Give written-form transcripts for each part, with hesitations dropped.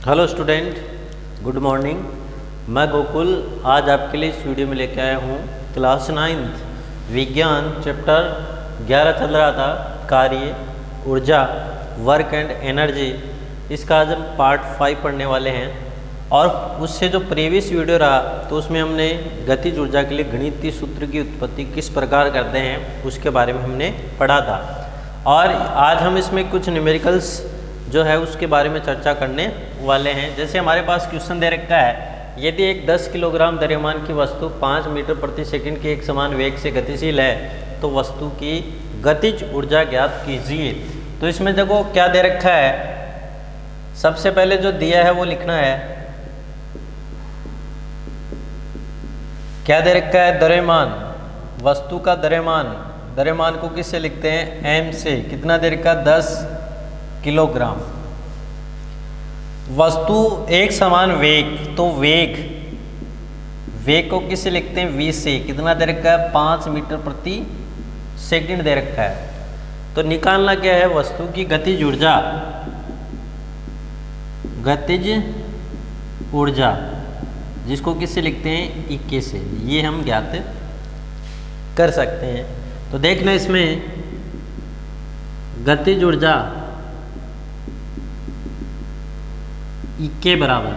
Hello student, good morning. मैं गोकुल आज आपके लिए इस वीडियो में लेके आया हूँ क्लास 9th विज्ञान चैप्टर 11 चल रहा था कार्य, ऊर्जा, वर्क एंड एनर्जी। इसका आज हम पार्ट 5 पढ़ने वाले हैं। और उससे जो प्रीवियस वीडियो रहा तो उसमें हमने गतिज ऊर्जा के लिए गणितीय सूत्र की उत्पत्ति किस प्रकार करते हैं उसके बारे में हमने पढ़ा था। और आज हम इसमें कुछ न्यूमेरिकल्स जो है उसके बारे में चर्चा करने वाले हैं। जैसे हमारे पास क्वेश्चन दे रखा है, यदि एक 10 किलोग्राम द्रव्यमान की वस्तु 5 मीटर प्रति सेकंड के एक समान वेग से गतिशील है तो वस्तु की गतिज ऊर्जा ज्ञात कीजिए। तो इसमें देखो क्या दे रखा है, सबसे पहले जो दिया है वो लिखना है। क्या दे रखा है? द्रव्यमान, वस्तु का द्रव्यमान। द्रव्यमान को किससे लिखते हैं? m से। कितना दे रखा है? 10 किलोग्राम। वस्तु एक समान वेग, तो वेग को किससे लिखते हैं? v से। कितना दे रखा है? 5 मीटर प्रति सेकंड दे रखा है। तो निकालना क्या है? वस्तु की गतिज ऊर्जा। गतिज ऊर्जा जिसको किससे लिखते हैं? E से। ये हम ज्ञात कर सकते हैं। तो देखना इसमें गतिज ऊर्जा E के बराबर,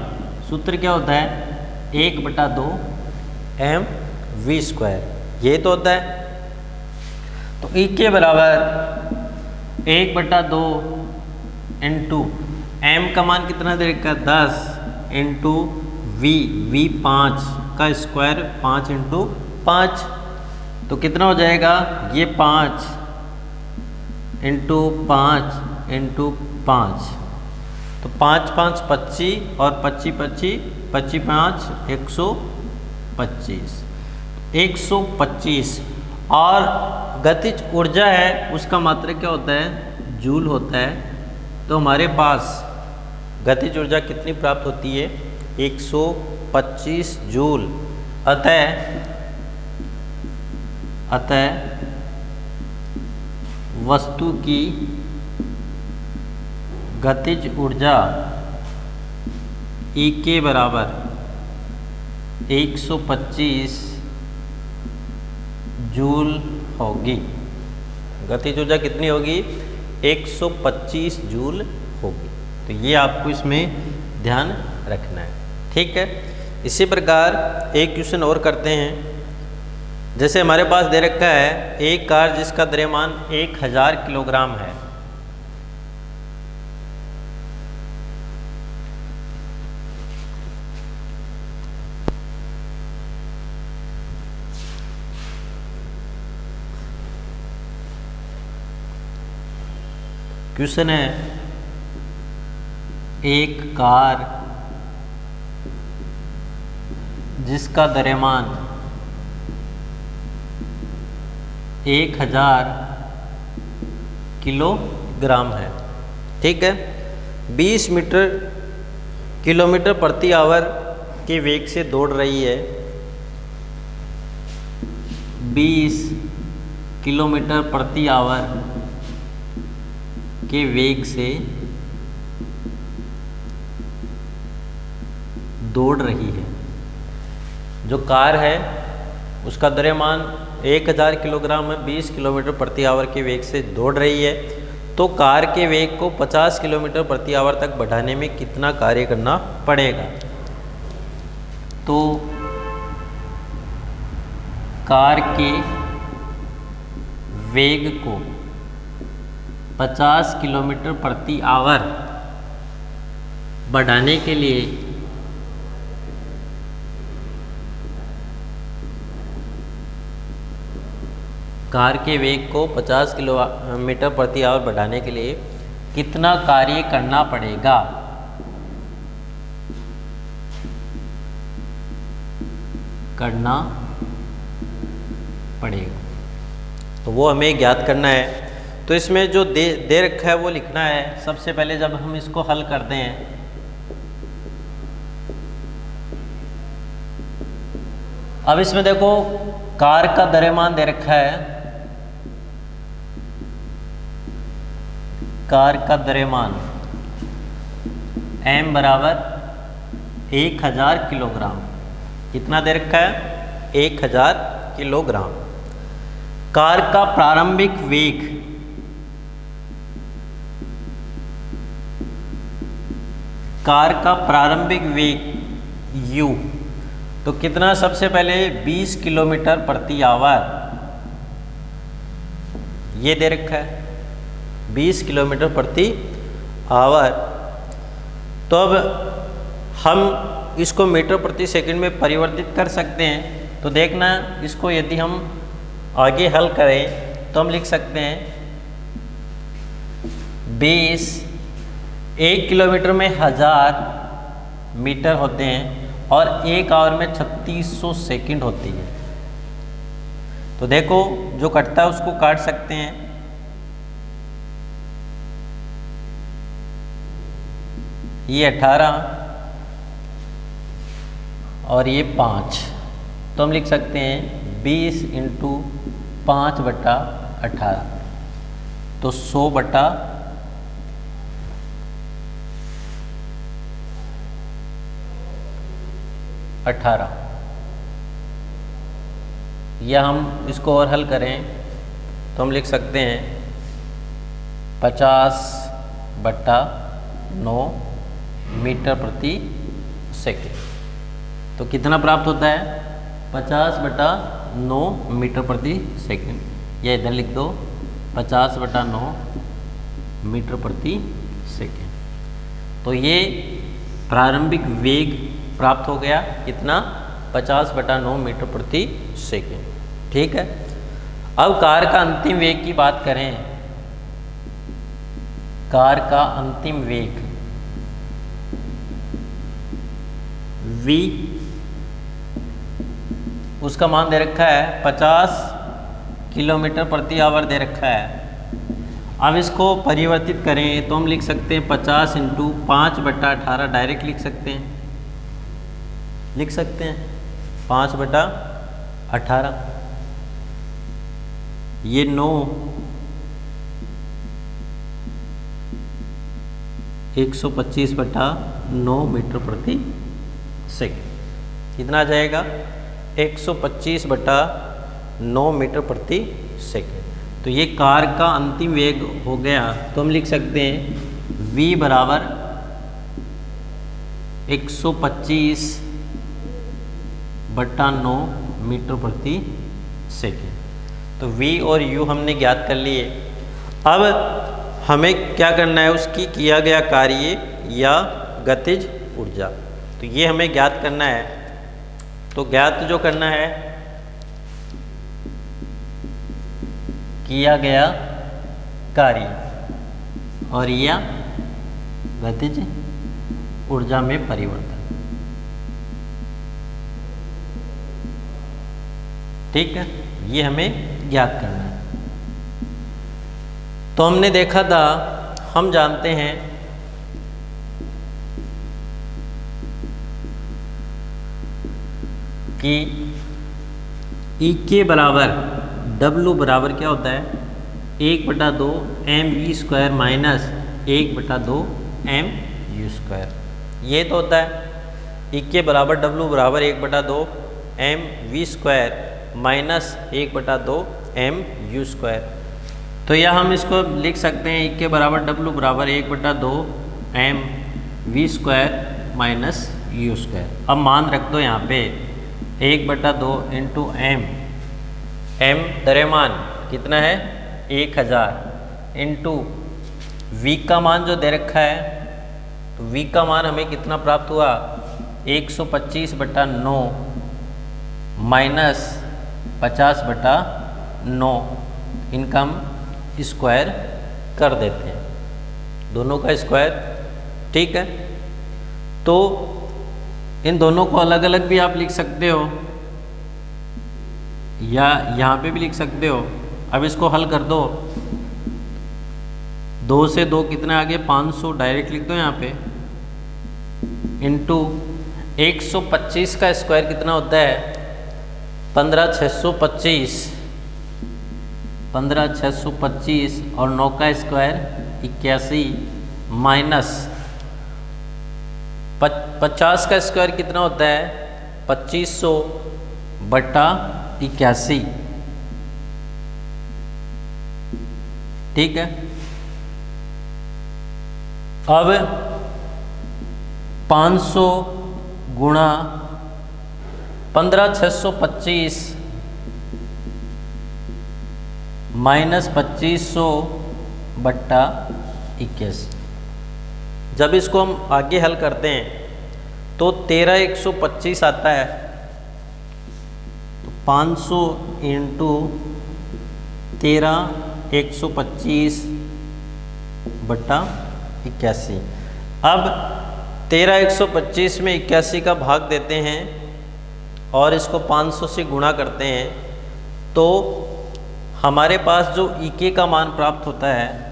सूत्र क्या होता है? 1/2 mv²। ये तो होता है। तो E के बराबर 1/2 इंटू m का मान कितना दे रखा है? 10 इंटू v 5 का स्क्वायर, 5 इंटू 5। तो कितना हो जाएगा? ये 5 इंटू 5 इंटू 5। तो 5 5 25 और 25 25 25 5 125 125। और गतिज ऊर्जा है उसका मात्रक क्या होता है? जूल होता है। तो हमारे पास गतिज ऊर्जा कितनी प्राप्त होती है? 125 जूल। अतः वस्तु की गतिज ऊर्जा E के बराबर 125 जूल होगी। गतिज ऊर्जा कितनी होगी? 125 जूल होगी। तो ये आपको इसमें ध्यान रखना है, ठीक है। इसी प्रकार एक क्वेश्चन और करते हैं। जैसे हमारे पास दे रखा है एक कार जिसका द्रव्यमान 1000 किलोग्राम है। क्वेश्चन है एक कार जिसका द्रव्यमान 1000 किलोग्राम है, ठीक है। 20 किलोमीटर प्रति आवर के वेग से दौड़ रही है। 20 किलोमीटर प्रति आवर के वेग से दौड़ रही है। जो कार है उसका द्रव्यमान 1000 किलोग्राम है, 20 किलोमीटर प्रति आवर के वेग से दौड़ रही है। तो कार के वेग को 50 किलोमीटर प्रति आवर तक बढ़ाने में कितना कार्य करना पड़ेगा? तो कार के वेग को 50 किलोमीटर प्रति आवर बढ़ाने के लिए कार के वेग को 50 किलोमीटर प्रति आवर बढ़ाने के लिए कितना कार्य करना पड़ेगा? तो वो हमें ज्ञात करना है। तो इसमें जो दे रखा है वो लिखना है। सबसे पहले जब हम इसको हल करते हैं, अब इसमें देखो कार का द्रव्यमान दे रखा है, कार का द्रव्यमान m बराबर 1000 किलोग्राम। कितना दे रखा है? 1000 किलोग्राम। कार का प्रारंभिक वेग, कार का प्रारंभिक वेग u, तो कितना? सबसे पहले 20 किलोमीटर प्रति आवर, ये दे रखा है 20 किलोमीटर प्रति आवर। तो अब हम इसको मीटर प्रति सेकंड में परिवर्तित कर सकते हैं। तो देखना, इसको यदि हम आगे हल करें तो हम लिख सकते हैं 20, 1 किलोमीटर में 1000 मीटर होते हैं और 1 आवर में 3600 सेकंड होती है। तो देखो, जो कटता है उसको काट सकते हैं। ये 18 और ये 5, तो हम लिख सकते हैं 20 × 5/18, तो 100/18। या हम इसको और हल करें तो हम लिख सकते हैं 50/9 मीटर प्रति सेकंड। तो कितना प्राप्त होता है? 50/9 मीटर प्रति सेकंड। या इधर लिख दो 50/9 मीटर प्रति सेकंड। तो ये प्रारंभिक वेग प्राप्त हो गया, कितना? 50/9 मीटर प्रति सेकंड। ठीक है। अब कार का अंतिम वेग की बात करें। कार का अंतिम वेग v, उसका मान दे रखा है 50 किलोमीटर प्रति आवर दे रखा है। अब इसको परिवर्तित करें तो हम लिख सकते हैं 50 × 5/18, डायरेक्ट लिख सकते हैं, 5/18। ये 9, 125/9 मीटर प्रति सेकंड। कितना आ जाएगा? 125/9 मीटर प्रति सेकंड। तो ये कार का अंतिम वेग हो गया। तो हम लिख सकते हैं v बराबर 125/9 मीटर प्रति सेकंड। तो v और u हमने ज्ञात कर लिए। अब हमें क्या करना है? उसकी किया गया कार्य या गतिज ऊर्जा, तो ये हमें ज्ञात करना है। तो ज्ञात जो करना है, किया गया कार्य और या गतिज ऊर्जा में परिवर्तन। ठीक है, ये हमें ज्ञात करना है। तो हमने देखा था, हम जानते हैं कि E के बराबर W बराबर क्या होता है? 1/2 mv² माइनस 1/2 mu²। ये तो होता है E के बराबर W बराबर 1/2 mv² माइनस 1/2 mu²। तो यह हम इसको लिख सकते हैं E के बराबर W बराबर 1/2 mv² माइनस u²। अब मान रख दो यहाँ पे 1/2 × m द्रव्यमान कितना है? 1000 इंटू v का मान जो दे रखा है, तो v का मान हमें कितना प्राप्त हुआ? 125/9 माइनस 50/9। इनका हम स्क्वायर कर देते हैं, दोनों का स्क्वायर। ठीक है, तो इन दोनों को अलग अलग भी आप लिख सकते हो या यहाँ पे भी लिख सकते हो। अब इसको हल कर दो, 2 से 2 कितना आगे? 500, डायरेक्ट लिख दो यहाँ पे, इंटू 125 का स्क्वायर कितना होता है? 15,625, 15,625 और 9 का स्क्वायर 81 माइनस 50 का स्क्वायर कितना होता है? 2500/81। ठीक है। अब 500 गुणा 15,625 माइनस 2500/81। जब इसको हम आगे हल करते हैं तो 13,125 आता है। तो 500 इंटू 13,125/81। अब 13,125 में 81 का भाग देते हैं और इसको 500 से गुणा करते हैं तो हमारे पास जो ईके का मान प्राप्त होता है,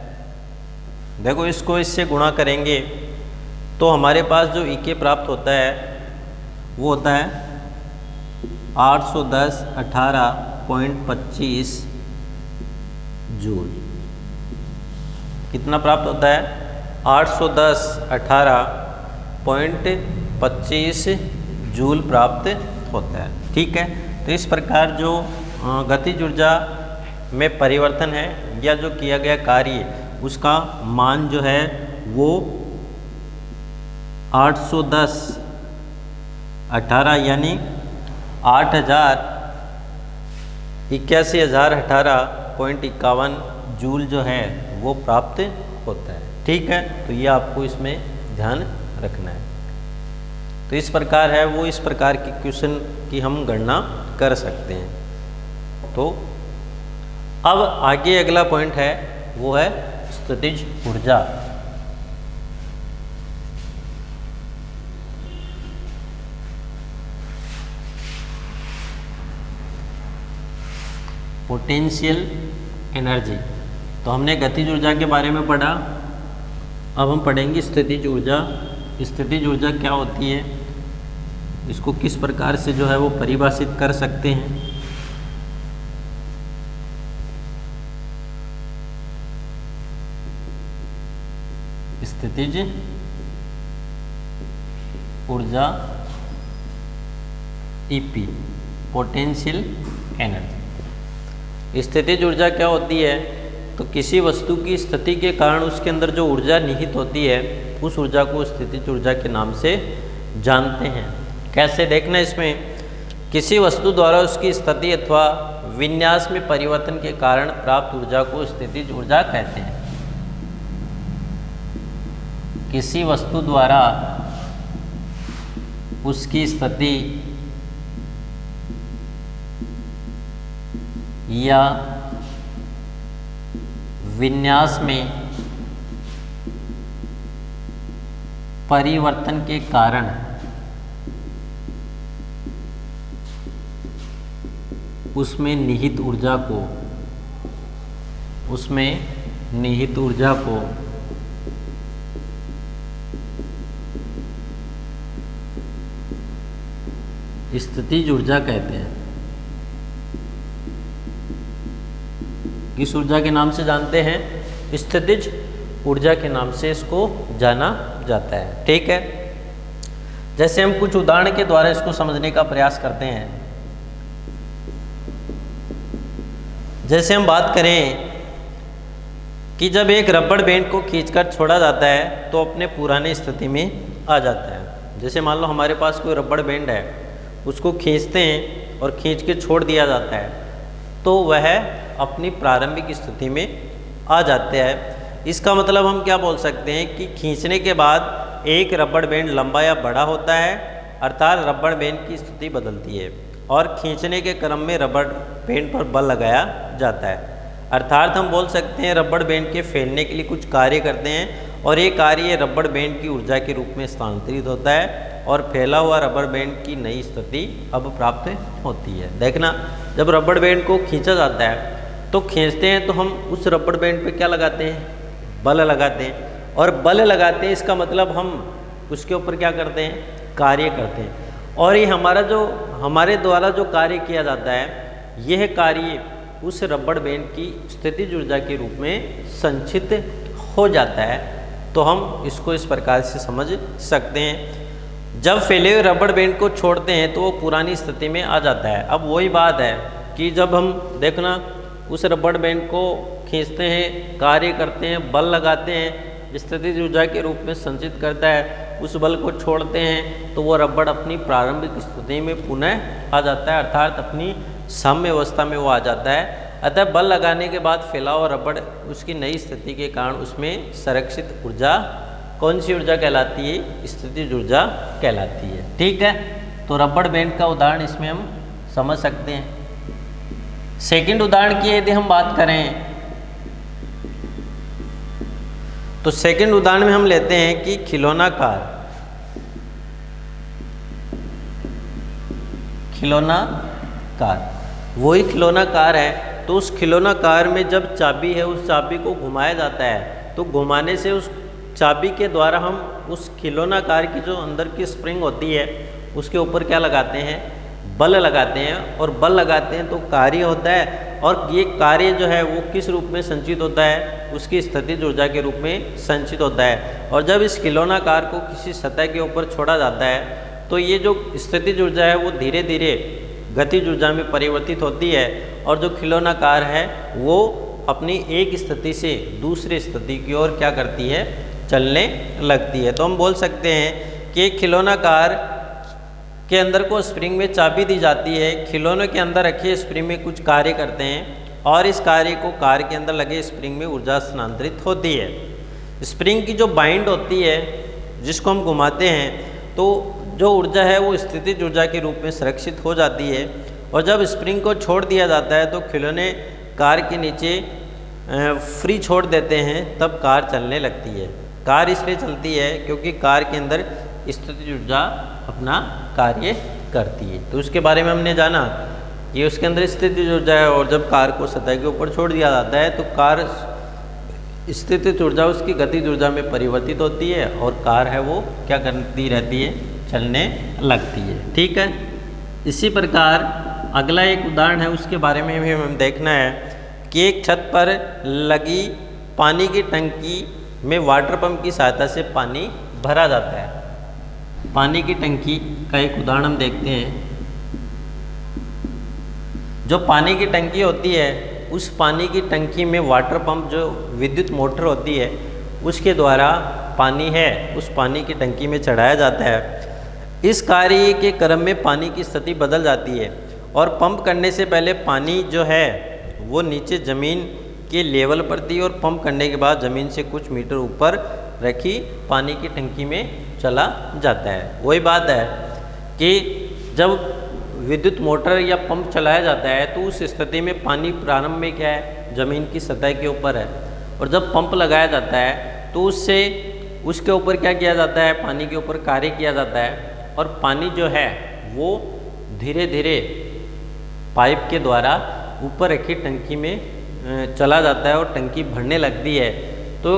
देखो इसको इससे गुणा करेंगे तो हमारे पास जो ईके प्राप्त होता है वो होता है 810/18.25 जूल। कितना प्राप्त होता है? 810/18.25 जूल प्राप्त होता है। ठीक है। तो इस प्रकार जो गतिज ऊर्जा में परिवर्तन है या जो किया गया कार्य उसका मान जो है वो 810/18 यानी 81,018.51 जूल जो है वो प्राप्त होता है। ठीक है। तो ये आपको इसमें ध्यान रखना है। तो इस प्रकार है वो, इस प्रकार की क्वेश्चन की हम गणना कर सकते हैं। तो अब आगे अगला पॉइंट है वो है स्थितिज ऊर्जा। Potential energy. तो हमने गतिज ऊर्जा के बारे में पढ़ा, अब हम पढ़ेंगे स्थितिज ऊर्जा। स्थितिज ऊर्जा क्या होती है, इसको किस प्रकार से जो है वो परिभाषित कर सकते हैं। स्थितिज ऊर्जा ईपी, पोटेंशियल एनर्जी। स्थितिज ऊर्जा क्या होती है? तो किसी वस्तु की स्थिति के कारण उसके अंदर जो ऊर्जा निहित होती है उस ऊर्जा को स्थितिज ऊर्जा के नाम से जानते हैं। कैसे देखना, इसमें किसी वस्तु द्वारा उसकी स्थिति अथवा विन्यास में परिवर्तन के कारण प्राप्त ऊर्जा को स्थितिज ऊर्जा कहते हैं। किसी वस्तु द्वारा उसकी स्थिति या विन्यास में परिवर्तन के कारण उसमें निहित ऊर्जा को स्थितिज ऊर्जा कहते हैं। किस ऊर्जा के नाम से जानते हैं? स्थितिज ऊर्जा के नाम से इसको जाना जाता है। ठीक है। जैसे हम कुछ उदाहरण के द्वारा इसको समझने का प्रयास करते हैं। जैसे हम बात करें कि जब एक रबड़ बैंड को खींचकर छोड़ा जाता है तो अपने पुराने स्थिति में आ जाता है। जैसे मान लो हमारे पास कोई रबड़ बैंड है, उसको खींचते हैं और खींच के छोड़ दिया जाता है तो वह अपनी प्रारंभिक स्थिति में आ जाते हैं। इसका मतलब हम क्या बोल सकते हैं कि खींचने के बाद एक रबड़ बैंड लंबा या बड़ा होता है, अर्थात रबड़ बैंड की स्थिति बदलती है और खींचने के क्रम में रबड़ बैंड पर बल लगाया जाता है। अर्थात हम बोल सकते हैं रबड़ बैंड के फैलने के लिए कुछ कार्य करते हैं और ये कार्य रबड़ बैंड की ऊर्जा के रूप में स्थानांतरित होता है और फैला हुआ रबड़ बैंड की नई स्थिति अब प्राप्त होती है। देखना, जब रबड़ बैंड को खींचा जाता है तो खींचते हैं तो हम उस रबड़ बैंड पे क्या लगाते हैं? बल लगाते हैं। और बल लगाते हैं इसका मतलब हम उसके ऊपर क्या करते हैं? कार्य करते हैं। और ये हमारे द्वारा जो कार्य किया जाता है यह कार्य उस रबड़ बैंड की स्थितिज ऊर्जा के रूप में संचित हो जाता है। तो हम इसको इस प्रकार से समझ सकते हैं। जब फैले हुए रबड़ बैंड को छोड़ते हैं तो वो पुरानी स्थिति में आ जाता है। अब वही बात है कि जब हम देखना उस रबड़ बैंड को खींचते हैं, कार्य करते हैं, बल लगाते हैं, स्थितिज ऊर्जा के रूप में संचित करता है, उस बल को छोड़ते हैं तो वो रबड़ अपनी प्रारंभिक स्थिति में पुनः आ जाता है, अर्थात अपनी साम्य अवस्था में वो आ जाता है। अतः बल लगाने के बाद फैला हुआ रबड़ उसकी नई स्थिति के कारण उसमें संरक्षित ऊर्जा कौन सी ऊर्जा कहलाती है? स्थितिज ऊर्जा कहलाती है। ठीक है, तो रबड़ बैंड का उदाहरण इसमें हम समझ सकते हैं। सेकंड उदाहरण की यदि हम बात करें तो सेकंड उदाहरण में हम लेते हैं कि खिलौना कार। खिलौना कार वही खिलौना कार है। तो उस खिलौना कार में जब चाबी है, उस चाबी को घुमाया जाता है, तो घुमाने से उस चाबी के द्वारा हम उस खिलौना कार की जो अंदर की स्प्रिंग होती है उसके ऊपर क्या लगाते हैं? बल लगाते हैं। और बल लगाते हैं तो कार्य होता है, और ये कार्य जो है वो किस रूप में संचित होता है? उसकी स्थितिज ऊर्जा के रूप में संचित होता है। और जब इस खिलौना कार को किसी सतह के ऊपर छोड़ा जाता है तो ये जो स्थितिज ऊर्जा है वो धीरे धीरे गतिज ऊर्जा में परिवर्तित होती है, और जो खिलौना कार है वो अपनी एक स्थिति से दूसरी स्थिति की ओर क्या करती है? चलने लगती है। तो हम बोल सकते हैं कि खिलौना कार के अंदर को स्प्रिंग में चाबी दी जाती है, खिलौने के अंदर रखे स्प्रिंग में कुछ कार्य करते हैं, और इस कार्य को कार के अंदर लगे स्प्रिंग में ऊर्जा स्थानांतरित होती है। स्प्रिंग की जो बाइंड होती है जिसको हम घुमाते हैं, तो जो ऊर्जा है वो स्थितिज ऊर्जा के रूप में संरक्षित हो जाती है। और जब स्प्रिंग को छोड़ दिया जाता है तो खिलौने कार के नीचे फ्री छोड़ देते हैं, तब कार चलने लगती है। कार इसलिए चलती है क्योंकि कार के अंदर स्थितिज ऊर्जा अपना कार्य करती है। तो उसके बारे में हमने जाना कि उसके अंदर स्थितिज ऊर्जा है, और जब कार को सतह के ऊपर छोड़ दिया जाता है तो कार स्थितिज ऊर्जा उसकी गतिज ऊर्जा में परिवर्तित होती है, और कार है वो क्या करती रहती है? चलने लगती है। ठीक है, इसी प्रकार अगला एक उदाहरण है, उसके बारे में भी हमें देखना है कि एक छत पर लगी पानी की टंकी में वाटर पंप की सहायता से पानी भरा जाता है। पानी की टंकी का एक उदाहरण हम देखते हैं। जो पानी की टंकी होती है, उस पानी की टंकी में वाटर पंप जो विद्युत मोटर होती है उसके द्वारा पानी है उस पानी की टंकी में चढ़ाया जाता है। इस कार्य के क्रम में पानी की स्थिति बदल जाती है, और पंप करने से पहले पानी जो है वो नीचे ज़मीन के लेवल पर थी, और पंप करने के बाद ज़मीन से कुछ मीटर ऊपर रखी पानी की टंकी में चला जाता है। वही बात है कि जब विद्युत मोटर या पंप चलाया जाता है तो उस स्थिति में पानी प्रारंभ में क्या है? ज़मीन की सतह के ऊपर है, और जब पंप लगाया जाता है तो उससे उसके ऊपर क्या किया जाता है? पानी के ऊपर कार्य किया जाता है, और पानी जो है वो धीरे धीरे पाइप के द्वारा ऊपर रखी टंकी में चला जाता है, और टंकी भरने लगती है। तो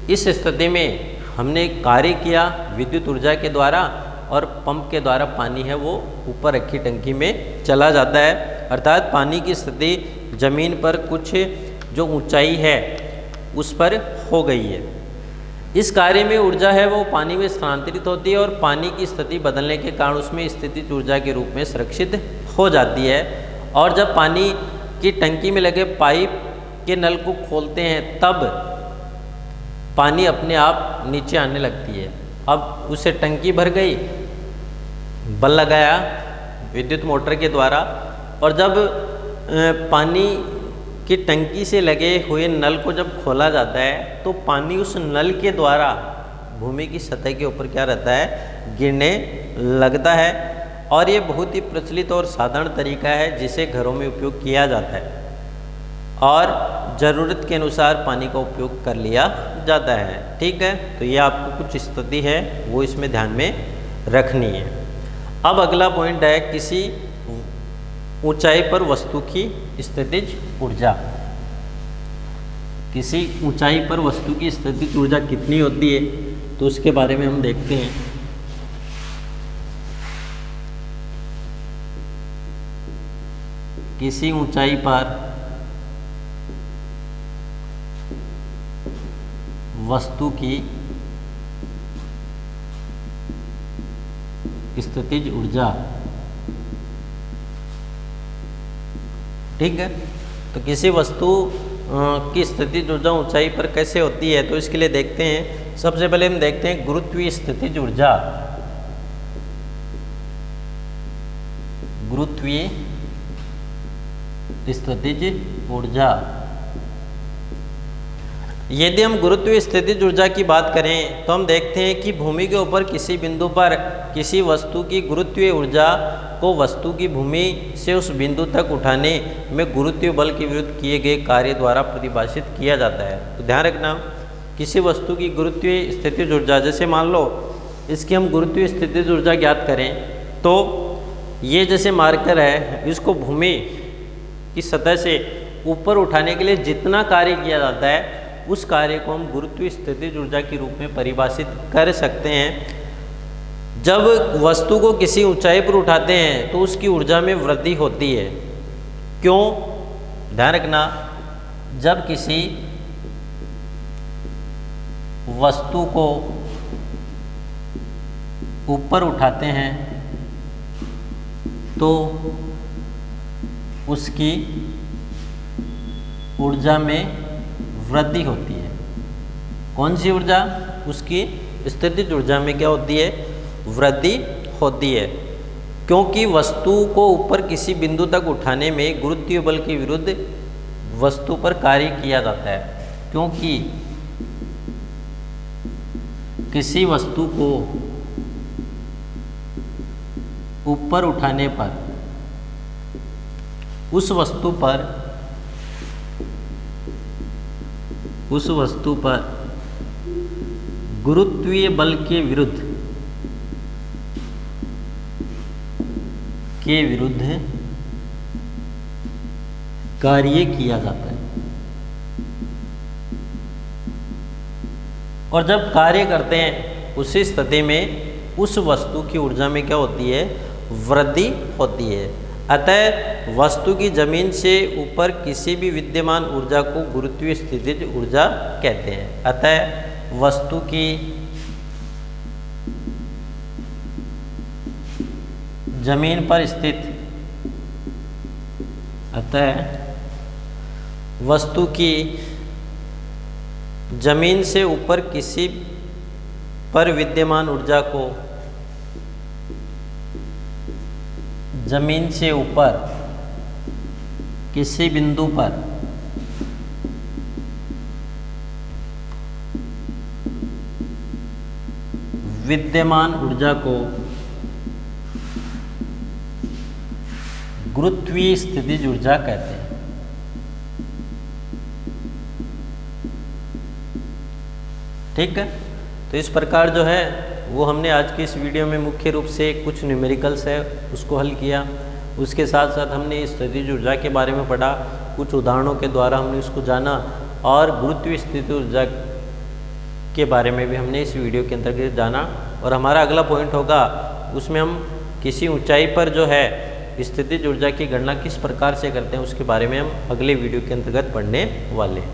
इस स्थिति में हमने कार्य किया विद्युत ऊर्जा के द्वारा, और पंप के द्वारा पानी है वो ऊपर रखी टंकी में चला जाता है, अर्थात पानी की स्थिति ज़मीन पर कुछ जो ऊंचाई है उस पर हो गई है। इस कार्य में ऊर्जा है वो पानी में स्थानांतरित होती है, और पानी की स्थिति बदलने के कारण उसमें स्थितिज ऊर्जा के रूप में संरक्षित हो जाती है। और जब पानी की टंकी में लगे पाइप के नल को खोलते हैं तब पानी अपने आप नीचे आने लगती है। अब उसे टंकी भर गई, बल लगाया विद्युत मोटर के द्वारा, और जब पानी कि टंकी से लगे हुए नल को जब खोला जाता है तो पानी उस नल के द्वारा भूमि की सतह के ऊपर क्या रहता है? गिरने लगता है। और ये बहुत ही प्रचलित और साधारण तरीका है जिसे घरों में उपयोग किया जाता है, और ज़रूरत के अनुसार पानी का उपयोग कर लिया जाता है। ठीक है, तो ये आपको कुछ स्थिति है वो इसमें ध्यान में रखनी है। अब अगला पॉइंट है किसी ऊंचाई पर वस्तु की स्थितिज ऊर्जा। किसी ऊंचाई पर वस्तु की स्थितिज ऊर्जा कितनी होती है तो उसके बारे में हम देखते हैं। किसी ऊंचाई पर वस्तु की स्थितिज ऊर्जा। ठीक है, तो किसी वस्तु की स्थितिज ऊर्जा ऊंचाई पर कैसे होती है, तो इसके लिए देखते हैं। सबसे पहले हम देखते हैं गुरुत्वीय स्थितिज ऊर्जा। गुरुत्वीय स्थितिज ऊर्जा, यदि हम गुरुत्वीय स्थितिज ऊर्जा की बात करें तो हम देखते हैं कि भूमि के ऊपर किसी बिंदु पर किसी वस्तु की गुरुत्वीय ऊर्जा को वस्तु की भूमि से उस बिंदु तक उठाने में गुरुत्वीय बल के विरुद्ध किए गए कार्य द्वारा परिभाषित किया जाता है। तो ध्यान रखना, किसी वस्तु की गुरुत्वीय स्थितिज ऊर्जा, जैसे मान लो इसकी हम गुरुत्वीय स्थितिज ऊर्जा ज्ञात करें तो ये जैसे मार्कर है, इसको भूमि की सतह से ऊपर उठाने के लिए जितना कार्य किया जाता है उस कार्य को हम गुरुत्वीय स्थितिज ऊर्जा के रूप में परिभाषित कर सकते हैं। जब वस्तु को किसी ऊंचाई पर उठाते हैं तो उसकी ऊर्जा में वृद्धि होती है। क्यों? ध्यान रखना, जब किसी वस्तु को ऊपर उठाते हैं तो उसकी ऊर्जा में वृद्धि होती है। कौन सी ऊर्जा? उसकी स्थितिज ऊर्जा में क्या होती है? वृद्धि होती है, क्योंकि वस्तु को ऊपर किसी बिंदु तक उठाने में गुरुत्वीय बल के विरुद्ध वस्तु पर कार्य किया जाता है। क्योंकि किसी वस्तु को ऊपर उठाने पर उस वस्तु पर गुरुत्वीय बल के विरुद्ध कार्य किया जाता है। और जब कार्य करते हैं उसी स्थिति में उस वस्तु की ऊर्जा में क्या होती है? वृद्धि होती है। अतः वस्तु की जमीन से ऊपर किसी भी विद्यमान ऊर्जा को गुरुत्वीय स्थितिज ऊर्जा कहते हैं। अतः वस्तु की जमीन पर स्थित वस्तु की जमीन से ऊपर किसी पर विद्यमान ऊर्जा को जमीन से ऊपर किसी बिंदु पर विद्यमान ऊर्जा को गुरुत्वीय स्थितिज ऊर्जा कहते हैं। ठीक है, तो इस प्रकार जो है वो हमने आज की इस वीडियो में मुख्य रूप से कुछ न्यूमेरिकल्स है उसको हल किया। उसके साथ साथ हमने इस स्थितिज ऊर्जा के बारे में पढ़ा, कुछ उदाहरणों के द्वारा हमने उसको जाना, और गुरुत्वीय स्थितिज ऊर्जा के बारे में भी हमने इस वीडियो के अंतर्गत जाना। और हमारा अगला पॉइंट होगा, उसमें हम किसी ऊंचाई पर जो है स्थितिज ऊर्जा की गणना किस प्रकार से करते हैं उसके बारे में हम अगले वीडियो के अंतर्गत पढ़ने वाले हैं।